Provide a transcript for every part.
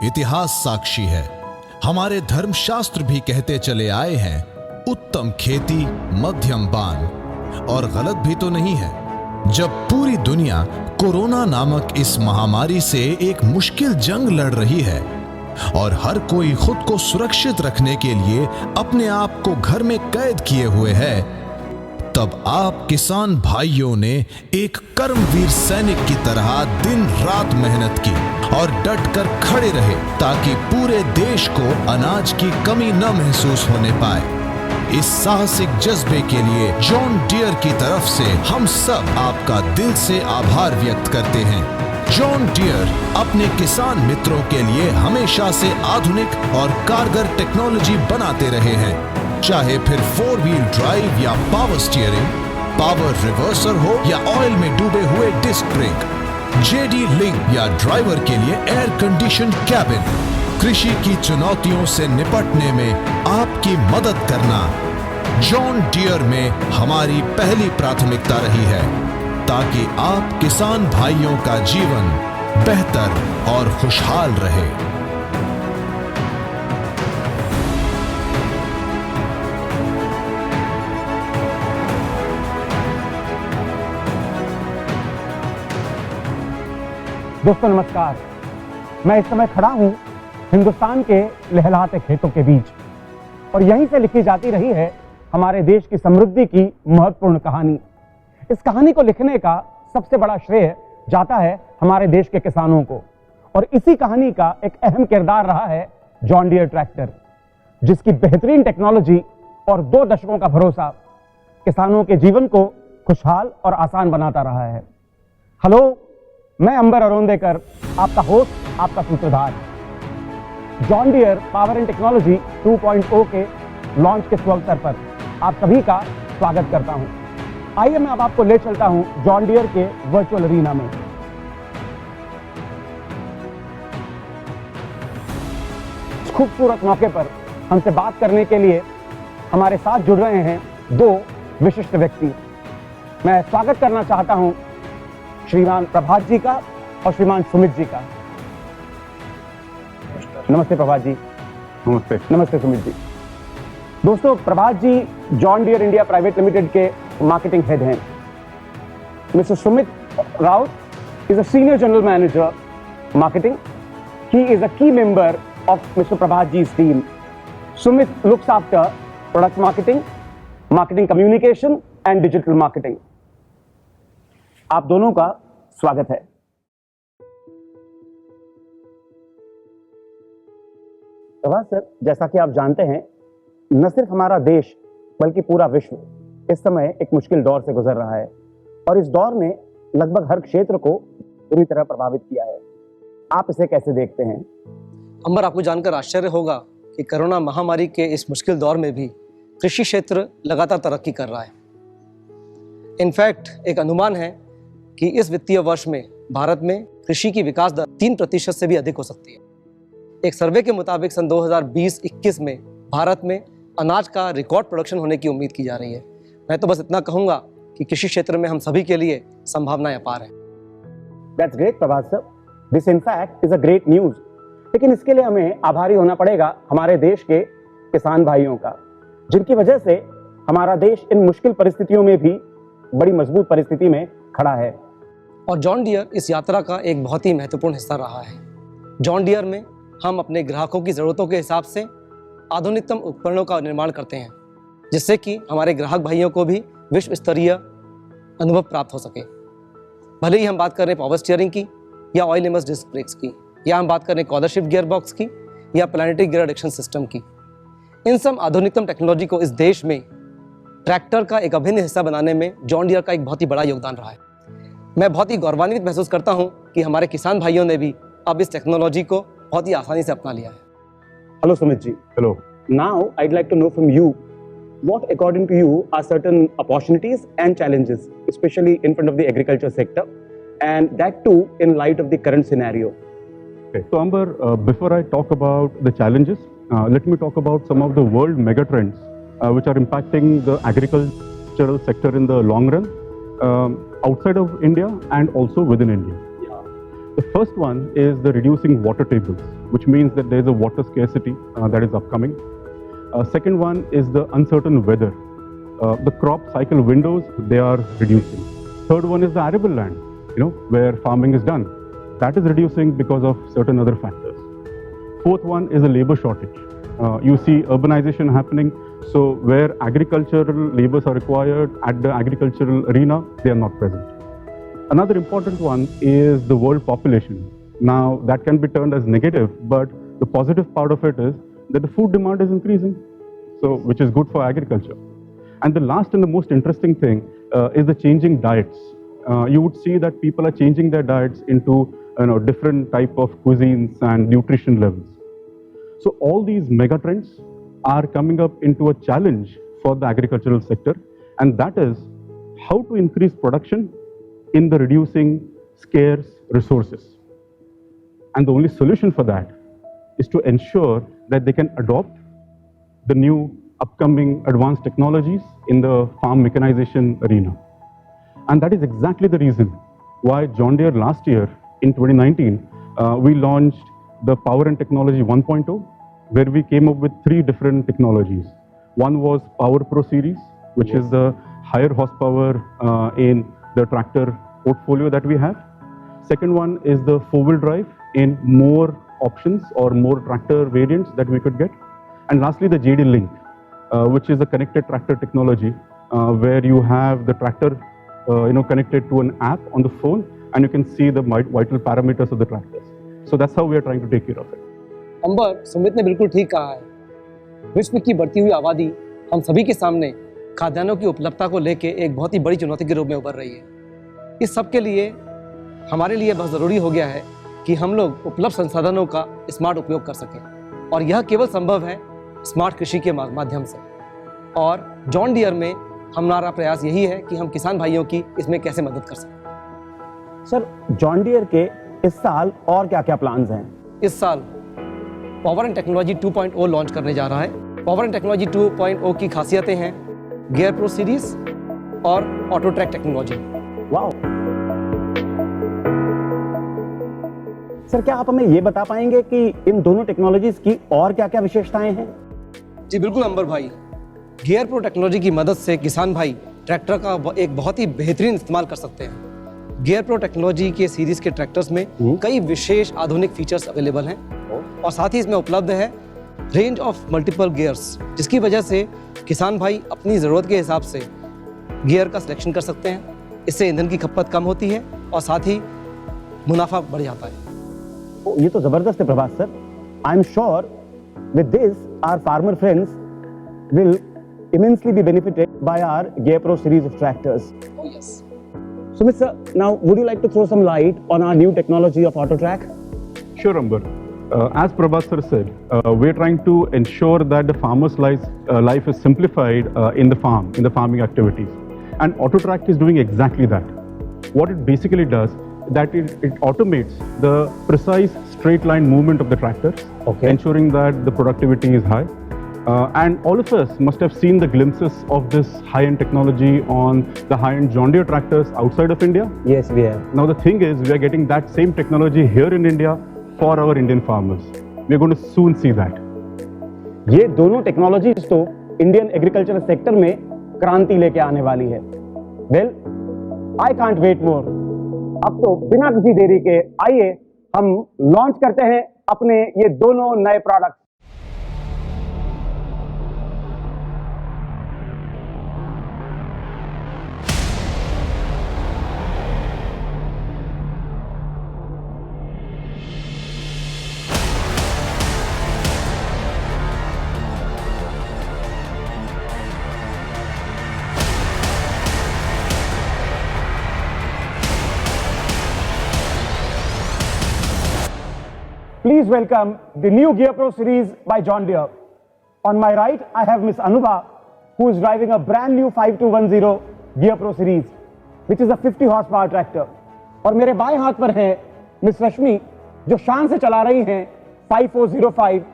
इतिहास साक्षी है। हमारे धर्मशास्त्र भी कहते चले आए हैं, उत्तम खेती मध्यम बान। और गलत भी तो नहीं है। जब पूरी दुनिया कोरोना नामक इस महामारी से एक मुश्किल जंग लड़ रही है और हर कोई खुद को सुरक्षित रखने के लिए अपने आप को घर में कैद किए हुए है, तब आप किसान भाइयों ने एक कर्मवीर सैनिक की तरह दिन रात मेहनत की और डटकर खड़े रहे ताकि पूरे देश को अनाज की कमी न महसूस होने पाए। इस साहसिक जज्बे के लिए जॉन डियर की तरफ से हम सब आपका दिल से आभार व्यक्त करते हैं। जॉन डियर अपने किसान मित्रों के लिए हमेशा से आधुनिक और कारगर टेक्नोलॉजी बनाते रहे हैं, चाहे फिर 4 व्हील ड्राइव या पावर स्टीयरिंग, पावर रिवर्सर हो या ऑयल में डूबे हुए डिस्क ब्रेक, जेडी लिंक या ड्राइवर के लिए एयर कंडीशन कैबिन। कृषि की चुनौतियों से निपटने में आपकी मदद करना जॉन डियर में हमारी पहली प्राथमिकता रही है, ताकि आप किसान भाइयों का जीवन बेहतर और खुशहाल रहे। दोस्तों नमस्कार। मैं इस समय खड़ा हूं हिंदुस्तान के लहलहाते खेतों के बीच और यहीं से लिखी जाती रही है हमारे देश की समृद्धि की महत्वपूर्ण कहानी। इस कहानी को लिखने का सबसे बड़ा श्रेय जाता है हमारे देश के किसानों को और इसी कहानी का एक अहम किरदार रहा है जॉन डियर ट्रैक्टर, जिसकी बेहतरीन टेक्नोलॉजी और 2 दशकों का भरोसा किसानों के जीवन को खुशहाल और आसान बनाता रहा है। हेलो, मैं अंबर अरोंदेकर, आपका होस्ट, आपका सूत्रधार। John Deere power and technology 2.0 के लॉन्च के शुभ अवसर पर आप सभी का स्वागत करता हूं। आइए मैं अब आपको ले चलता हूं जॉन डियर के वर्चुअल अरीना में। इस खूबसूरत मौके पर हमसे बात करने के लिए हमारे साथ जुड़ रहे हैं 2 विशिष्ट व्यक्ति। मैं स्वागत करना चाहता हूं श्रीमान प्रभात जी का और श्रीमान सुमित जी का। नमस्ते प्रभात जी। नमस्ते। नमस्ते सुमित जी। दोस्तों, Prabhat ji John Deere India private limited के मार्केटिंग हेड हैं। Mister Sumit Raut is a senior general manager marketing. He is a key member of mister Prabhat ji's team. Sumit looks after product marketing, marketing communication and digital marketing. आप दोनों का स्वागत है। प्रभात sir, जैसा कि आप जानते हैं, न सिर्फ हमारा देश बल्कि पूरा विश्व इस समय एक मुश्किल दौर से गुजर रहा है और इस दौर ने लगभग हर क्षेत्र को बुरी तरह प्रभावित किया है। आप इसे कैसे देखते हैं? अंबर, आपको जानकर आश्चर्य होगा कि कोरोना महामारी के इस मुश्किल दौर में भी कृषि क्षेत्र लगातार तरक्की कर रहा है। इनफैक्ट एक अनुमान है कि इस वित्तीय वर्ष में भारत में कृषि की विकास दर 3% से भी अधिक हो सकती है। एक सर्वे के मुताबिक सन 2020-21 में भारत में अनाज का रिकॉर्ड प्रोडक्शन होने की उम्मीद की जा रही है। मैं तो बस इतना कहूंगा कि कृषि क्षेत्र में हम सभी के लिए संभावनाएं अपार हैं। That's great, Prabhat sir. This in fact is a great news. लेकिन इसके लिए हमें आभारी होना पड़ेगा हमारे देश के किसान भाइयों का, जिनकी वजह से हमारा देश इन मुश्किल परिस्थितियों में भी बड़ी मजबूत परिस्थिति में खड़ा है। और जॉन डियर इस यात्रा का एक बहुत ही महत्वपूर्ण हिस्सा रहा है। जॉन डियर में हम अपने ग्राहकों की ज़रूरतों के हिसाब से आधुनिकतम उपकरणों का निर्माण करते हैं, जिससे कि हमारे ग्राहक भाइयों को भी विश्व स्तरीय अनुभव प्राप्त हो सके। भले ही हम बात करें पावर स्टीयरिंग की या ऑयल इमर्स्ड डिस्क ब्रेक्स की, या हम बात करें कॉर्नर शिफ्ट गियर बॉक्स की या प्लानिटरी गियर एडिक्शन सिस्टम की, इन सब आधुनिकतम टेक्नोलॉजी को इस देश में ट्रैक्टर का एक अभिन्न हिस्सा बनाने में जॉन डियर का एक बहुत ही बड़ा योगदान रहा है। मैं बहुत ही गौरवान्वित महसूस करता हूं कि हमारे किसान भाइयों ने भी अब इस टेक्नोलॉजी को बहुत ही आसानी से अपना लिया है। Hello Sumit ji. Hello. Now I'd like to know from you what according to you are certain opportunities and challenges, especially in front of the agriculture sector, and that too in light of the current scenario. Okay. So Amber, before I talk about the challenges, let me talk about some of the world megatrends which are impacting the agricultural sector in the long run, outside of India and also within India. The first one is the reducing water tables, which means that there is a water scarcity that is upcoming. Second one is the uncertain weather. The crop cycle windows, they are reducing. Third one is the arable land, where farming is done. That is reducing because of certain other factors. Fourth one is a labor shortage. You see urbanization happening, so where agricultural labors are required at the agricultural arena, they are not present. Another important one is the world population. Now, that can be turned as negative, but the positive part of it is that the food demand is increasing, so which is good for agriculture. And the last and the most interesting thing is the changing diets. You would see that people are changing their diets into different type of cuisines and nutrition levels. So all these megatrends are coming up into a challenge for the agricultural sector, and that is how to increase production in the reducing scarce resources. And the only solution for that is to ensure that they can adopt the new upcoming advanced technologies in the farm mechanization arena. And that is exactly the reason why John Deere last year in 2019, we launched the Power and Technology 1.0, where we came up with 3 different technologies. One was Power Pro series, which is the higher horsepower in the tractor portfolio that we have. Second one is the 4-wheel drive in more options or more tractor variants that we could get. And lastly, the JD Link, which is a connected tractor technology where you have the tractor connected to an app on the phone, and you can see the vital parameters of the tractors. So that's how we are trying to take care of it. अंबर, सुमित ने बिल्कुल ठीक कहा है। विश्व की बढ़ती हुई आबादी हम सभी के सामने खाद्यान्नों की उपलब्धता को लेकर एक बहुत ही बड़ी चुनौती के रूप में उभर रही है। इस सब के लिए हमारे लिए बहुत ज़रूरी हो गया है कि हम लोग उपलब्ध संसाधनों का स्मार्ट उपयोग कर सकें, और यह केवल संभव है स्मार्ट कृषि के माध्यम से। और जॉन डियर में हमारा प्रयास यही है कि हम किसान भाइयों की इसमें कैसे मदद कर सकें। सर, जॉन डियर के इस साल और क्या क्या प्लान्स हैं? इस साल पावर एंड टेक्नोलॉजी 2.0 लॉन्च करने जा रहा है। पावर एंड टेक्नोलॉजी 2.0 की खासियतें हैं गियर प्रो सीरीज और ऑटो ट्रैक टेक्नोलॉजी। वाह! सर, क्या आप हमें ये बता पाएंगे कि इन दोनों टेक्नोलॉजीज की और क्या क्या विशेषताएं हैं? जी बिल्कुल अंबर भाई, गियर प्रो टेक्नोलॉजी की मदद से किसान भाई ट्रैक्टर का एक बहुत ही बेहतरीन इस्तेमाल कर सकते हैं। गियर प्रो टेक्नोलॉजी के सीरीज के ट्रैक्टर्स में कई विशेष आधुनिक फीचर्स अवेलेबल हैं, और साथ ही इसमें उपलब्ध है रेंज ऑफ मल्टीपल गियर्स, जिसकी वजह से किसान भाई अपनी ज़रूरत के हिसाब से गियर का सिलेक्शन कर सकते हैं। इससे ईंधन की खपत कम होती है और साथ ही मुनाफा बढ़ जाता है। ये तो जबरदस्त है Prabhas sir. I am sure with this our farmer friends will immensely be benefited by our Gear Pro series of tractors. Oh yes. Sumit sir, now would you like to throw some light on our new technology of AutoTrack? Sure, Amber. As Prabhat sir said, we're trying to ensure that the farmer's life is simplified in the farming activities. And AutoTrack is doing exactly that. What it basically does, that it automates the precise straight line movement of the tractor, ensuring that the productivity is high. And all of us must have seen the glimpses of this high-end technology on the high-end John Deere tractors outside of India. Yes, we have. Now the thing is, we are getting that same technology here in India for our Indian farmers. We are going to soon see that. ये दोनों technologies तो Indian agriculture sector में क्रांति लेके आने वाली है। Well, I can't wait मोर। अब तो बिना किसी देरी के आइए हम लॉन्च करते हैं अपने ये दोनों नए product. Please welcome the new Gear Pro series by John Deere. On my right, I have Miss Anubha, who is driving a brand new 5210 Gear Pro series, which is a 50 horsepower tractor. और मेरे बाएं हाथ पर है miss रश्मि, जो शान से चला रही हैं 5405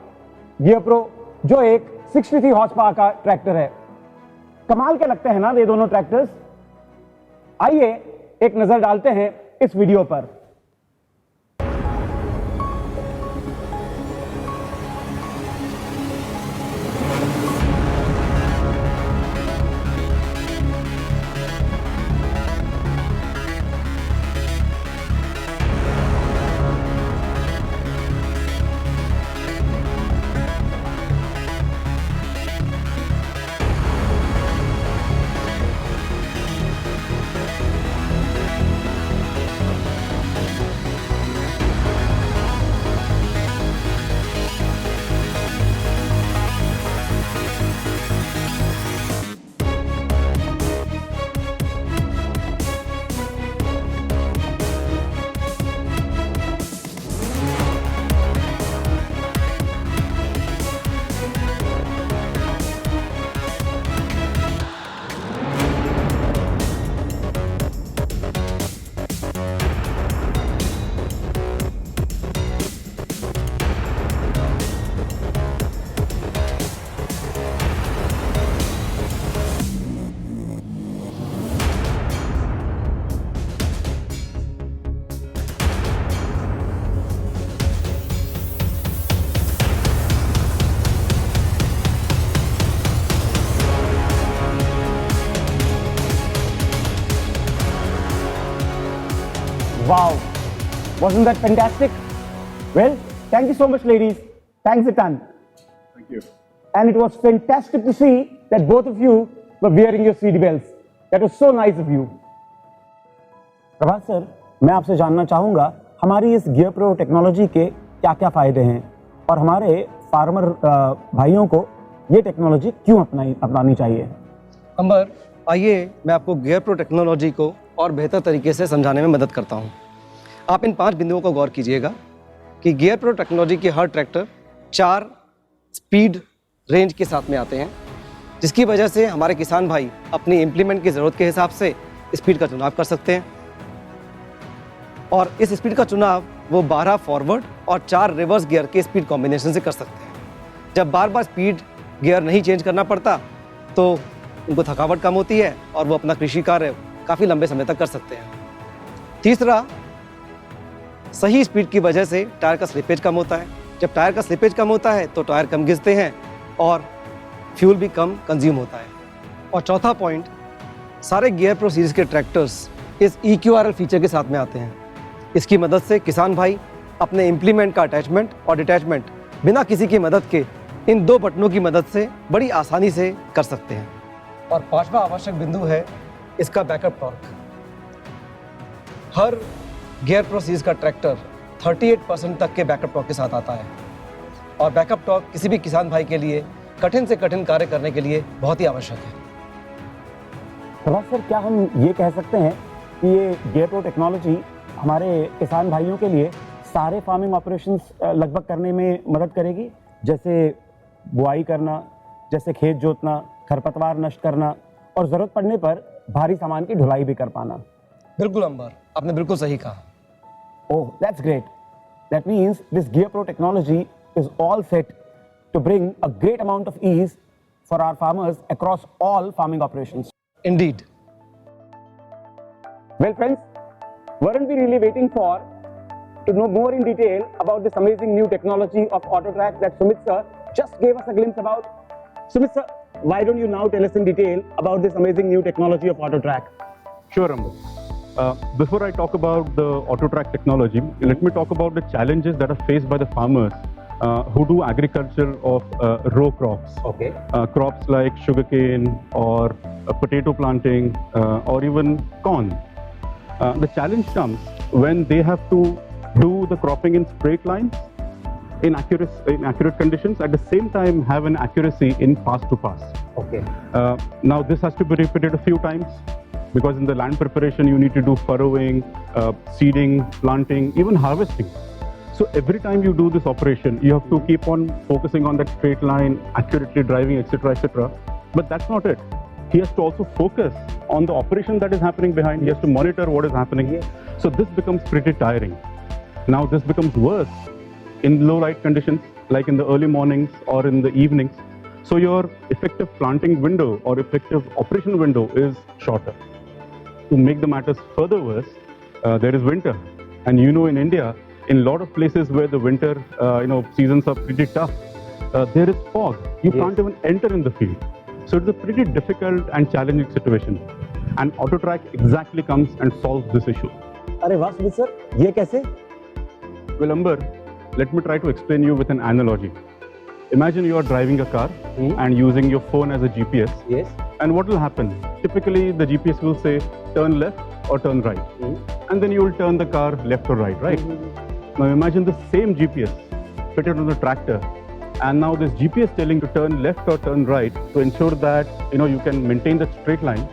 Gear Pro, जो एक 63 horsepower का ट्रैक्टर है। कमाल के लगते हैं ना ये दोनों ट्रैक्टर्स? आइए एक नजर डालते हैं इस वीडियो पर। Wasn't that fantastic? Well, thank you so much, ladies. Thanks a ton. Thank you. And it was fantastic to see that both of you were wearing your seat belts. That was so nice of you. Prabhat sir, मैं आपसे जानना चाहूँगा हमारी इस gear pro technology के क्या क्या फ़ायदे हैं और हमारे फार्मर भाइयों को ये टेक्नोलॉजी क्यों अपनानी चाहिए। अंबर, आइए मैं आपको गियर प्रो टेक्नोलॉजी को और बेहतर तरीके से समझाने में मदद करता हूँ। आप इन 5 बिंदुओं को गौर कीजिएगा कि गियर प्रो टेक्नोलॉजी के हर ट्रैक्टर 4 स्पीड रेंज के साथ में आते हैं, जिसकी वजह से हमारे किसान भाई अपनी इम्प्लीमेंट की ज़रूरत के हिसाब से स्पीड का चुनाव कर सकते हैं। और इस स्पीड का चुनाव वो 12 फॉरवर्ड और 4 रिवर्स गियर के स्पीड कॉम्बिनेशन से कर सकते हैं। जब बार बार स्पीड गियर नहीं चेंज करना पड़ता तो उनको थकावट कम होती है और वो अपना कृषि कार्य काफ़ी लंबे समय तक कर सकते हैं। तीसरा, सही स्पीड की वजह से टायर का स्लिपेज कम होता है। जब टायर का स्लिपेज कम होता है तो टायर कम घिसते हैं और फ्यूल भी कम कंज्यूम होता है। और चौथा पॉइंट, सारे गियर प्रो सीरीज के ट्रैक्टर्स इस EQRL फीचर के साथ में आते हैं। इसकी मदद से किसान भाई अपने इम्प्लीमेंट का अटैचमेंट और डिटैचमेंट बिना किसी की मदद के इन 2 बटनों की मदद से बड़ी आसानी से कर सकते हैं। और 5वां आवश्यक बिंदु है इसका बैकअप टॉर्क। हर गियर प्रो सीरीज का ट्रैक्टर 38% तक के बैकअप टॉर्क के साथ आता है और बैकअप टॉर्क किसी भी किसान भाई के लिए कठिन से कठिन कार्य करने के लिए बहुत ही आवश्यक है। प्रभात सर, क्या हम ये कह सकते हैं कि ये गियर प्रो टेक्नोलॉजी हमारे किसान भाइयों के लिए सारे फार्मिंग ऑपरेशंस लगभग करने में मदद करेगी, जैसे बुआई करना, जैसे खेत जोतना, खरपतवार नष्ट करना और ज़रूरत पड़ने पर भारी सामान की ढुलाई भी कर पाना। बिल्कुल अंबर, आपने बिल्कुल सही कहा। Oh, that's great. That means this Gear Pro technology is all set to bring a great amount of ease for our farmers across all farming operations. Indeed. Well, friends, weren't we really waiting for to know more in detail about this amazing new technology of AutoTrack that Sumit sir just gave us a glimpse about? Sumit sir, why don't you now tell us in detail about this amazing new technology of AutoTrack? Sure, Amber. Before I talk about the AutoTrack technology, let me talk about the challenges that are faced by the farmers who do agriculture of row crops. Okay. Crops like sugarcane or potato planting or even corn. The challenge comes when they have to do the cropping in straight lines, in accurate conditions, at the same time have an accuracy in pass to pass. Okay. Now this has to be repeated a few times, because in the land preparation you need to do furrowing, seeding, planting, even harvesting. So every time you do this operation, you have to keep on focusing on that straight line, accurately driving, etc., etc. But that's not it. He has to also focus on the operation that is happening behind. He has to monitor what is happening. So this becomes pretty tiring. Now this becomes worse in low light conditions, like in the early mornings or in the evenings. So your effective planting window or effective operation window is shorter. To make the matters further worse, there is winter. And you know, in India, in a lot of places where the winter seasons are pretty tough, there is fog. You can't even enter in the field. So it's a pretty difficult and challenging situation. And AutoTrack exactly comes and solves this issue. अरे वाह Sumit sir, ये कैसे? Well, Amber, let me try to explain you with an analogy. Imagine you are driving a car and using your phone as a GPS. Yes. And what will happen? Typically, the GPS will say turn left or turn right. And then you will turn the car left or right? Now imagine the same GPS fitted on the tractor. And now this GPS telling to turn left or turn right to ensure that you can maintain that straight line.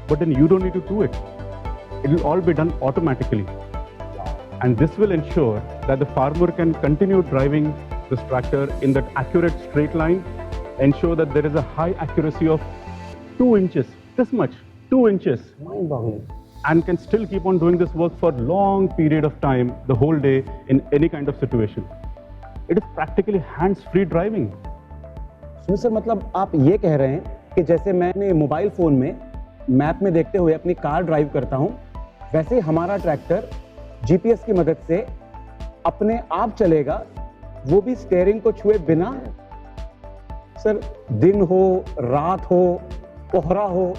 But then you don't need to do it. It will all be done automatically. And this will ensure that the farmer can continue driving this tractor in that accurate straight line, ensure that there is a high accuracy of 2 inches, this much, 2 inches. Mind-boggling. And can still keep on doing this work for a long period of time, the whole day, in any kind of situation. It is practically hands-free driving. Sumit sir, मतलब आप ये कह रहे हैं कि जैसे मैं अपने मोबाइल फोन में मैप में देखते हुए अपनी कार ड्राइव करता हूं, वैसे ही हमारा ट्रैक्टर जीपीएस की मदद से अपने आप चलेगा, वो भी स्टीयरिंग को छुए बिना। सर, दिन हो, रात हो, कोहरा हो,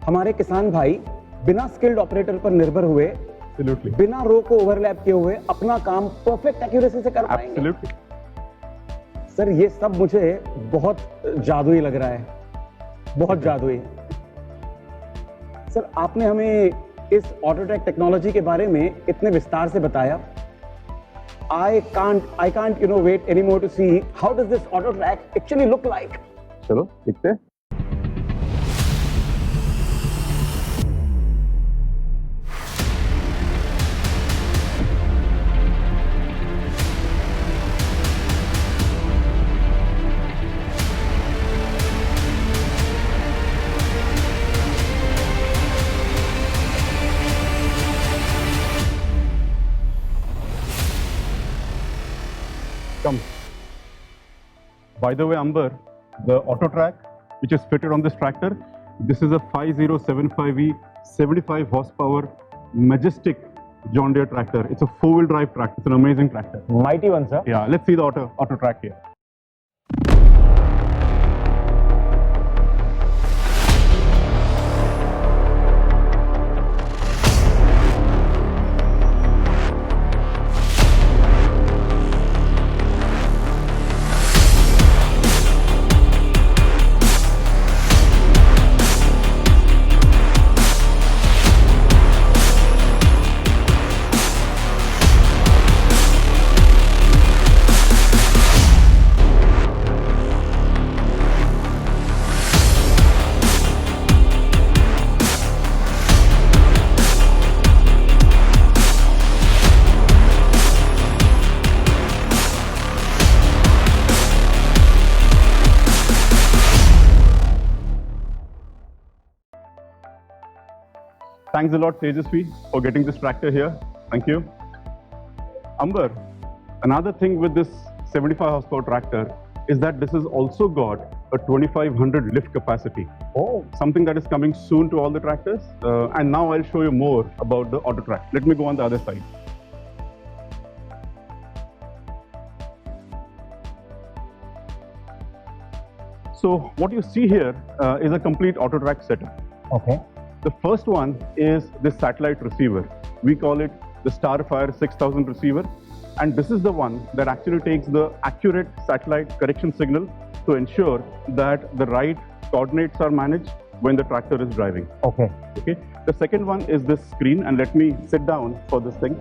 हमारे किसान भाई बिना स्किल्ड ऑपरेटर पर निर्भर हुए Absolutely. बिना रो को ओवरलैप किए हुए अपना काम परफेक्ट एक्यूरेसी से कर पाएंगे। Absolutely. सर ये सब मुझे बहुत जादुई लग रहा है, बहुत जादुई। सर आपने हमें इस ऑटो ट्रैक टेक्नोलॉजी के बारे में इतने विस्तार से बताया। I can't wait anymore to see how does this auto track actually look like. चलो देखते हैं। Come. By the way, Amber, the auto track which is fitted on this tractor, this is a 5075E 75 horsepower majestic John Deere tractor. It's a four-wheel drive tractor. It's an amazing tractor. Mighty one, sir. Yeah, let's see the auto track here. Thanks a lot, Tejasvi, for getting this tractor here. Thank you. Amber, another thing with this 75 horsepower tractor is that this has also got a 2500 lift capacity. Oh, Something that is coming soon to all the tractors. And now I'll show you more about the auto track. Let me go on the other side. So what you see here is a complete auto track setup. okay. The first one is this satellite receiver. We call it the Starfire 6000 receiver. And this is the one that actually takes the accurate satellite correction signal to ensure that the right coordinates are managed when the tractor is driving. Okay. Okay. The second one is this screen, and let me sit down for this thing.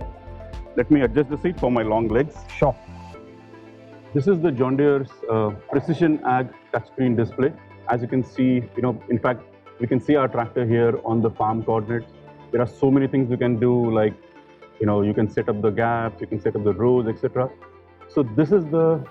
Let me adjust the seat for my long legs. Sure. This is the John Deere's Precision Ag touchscreen display. As you can see, in fact, we can see our tractor here on the farm coordinates. There are so many things you can do, like, you can set up the gaps, you can set up the rows, etc. So this is the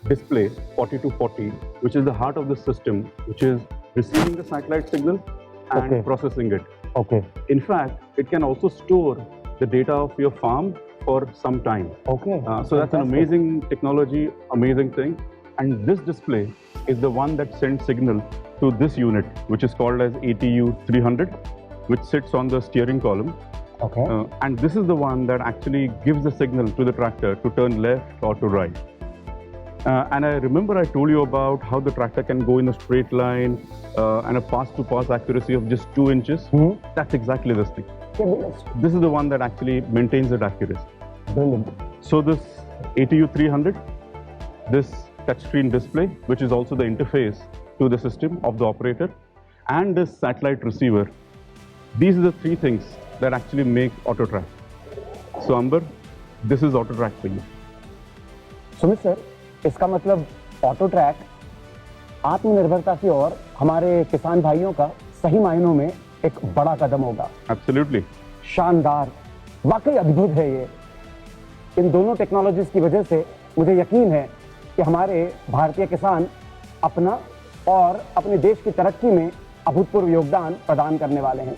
display 4240, which is the heart of the system, which is receiving the satellite signal and Okay. processing it. Okay. In fact, it can also store the data of your farm for some time. Okay. So that's an Fantastic. amazing technology, amazing thing. And this display is the one that sends signal to this unit, which is called as ATU 300, which sits on the steering column. Okay. And this is the one that actually gives the signal to the tractor to turn left or to right. And I remember I told you about how the tractor can go in a straight line and a pass-to-pass accuracy of just 2 inches. That's exactly this thing. This is the one that actually maintains that accuracy. Brilliant. So this ATU 300, this touchscreen display, which is also the interface to the system of the operator, and this satellite receiver, these are the three things that actually make AutoTrack. So Amber, this is AutoTrack for you. Sumit sir, इसका मतलब auto track आत्मनिर्भरता की ओर हमारे किसान भाइयों का सही मायनों में एक बड़ा कदम होगा। Absolutely. शानदार, वाकई अद्भुत है ये। इन दोनों टेक्नोलॉजीज की वजह से मुझे यकीन है कि हमारे भारतीय किसान अपना और अपने देश की तरक्की में अभूतपूर्व योगदान प्रदान करने वाले हैं।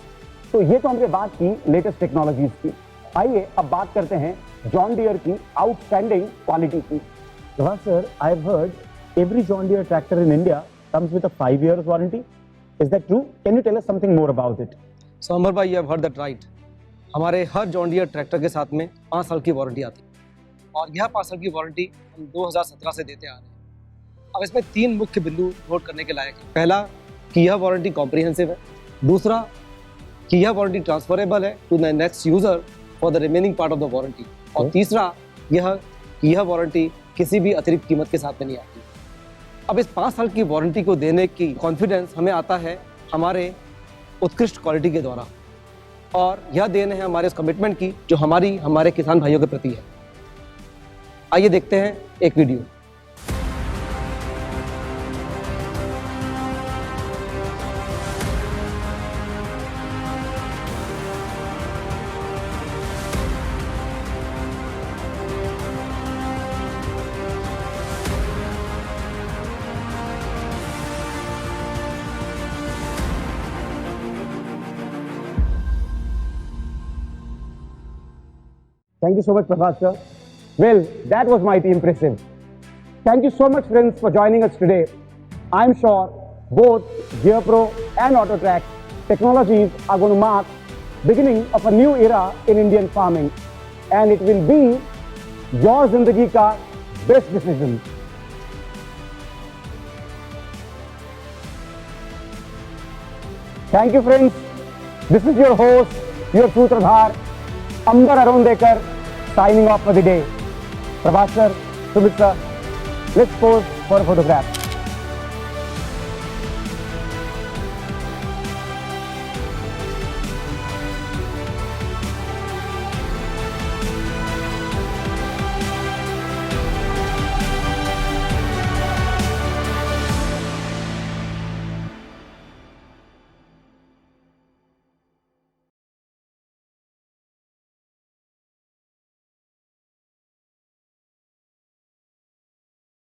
तो ये तो हमने बात की लेटेस्ट टेक्नोलॉजीज की। आइए अब बात करते हैं जॉन डियर की आउटस्टैंडिंग क्वालिटी की। Ravas sir, I've heard every John Deere tractor in India comes with a 5 years warranty. Is that true? Can you tell us something more about it? सो अमर भाई, you have heard that right. हमारे हर John Deere tractor के साथ में 5 साल की warranty आती है और यह 5 साल की वारंटी हम 2017 से देते आ रहे हैं। अब इसमें 3 मुख्य बिंदु नोट करने के लायक है। पहला कि यह वारंटी कॉम्प्रिहेंसिव है, दूसरा कि यह वारंटी ट्रांसफरेबल है to the next user, for the remaining part of the warranty. और तीसरा यह कि यह वारंटी किसी भी अतिरिक्त कीमत के साथ में नहीं आती। अब इस 5 साल की वारंटी को देने की कॉन्फिडेंस हमें आता है हमारे उत्कृष्ट क्वालिटी के द्वारा, और यह देन है हमारे उस कमिटमेंट की जो हमारे किसान भाइयों के प्रति है। आइए देखते हैं एक video. Thank you so much, Prabhat sir. Well, that was mighty impressive. Thank you so much, friends, for joining us today. I'm sure both GearPro and AutoTrack technologies are going to mark beginning of a new era in Indian farming, and it will be your zindagi ka best decision. Thank you, friends. This is your host, your Sutradhar, Ambar Arondekar, signing off for the day. Prabhat sir, Sumit sir, let's pose for a photograph.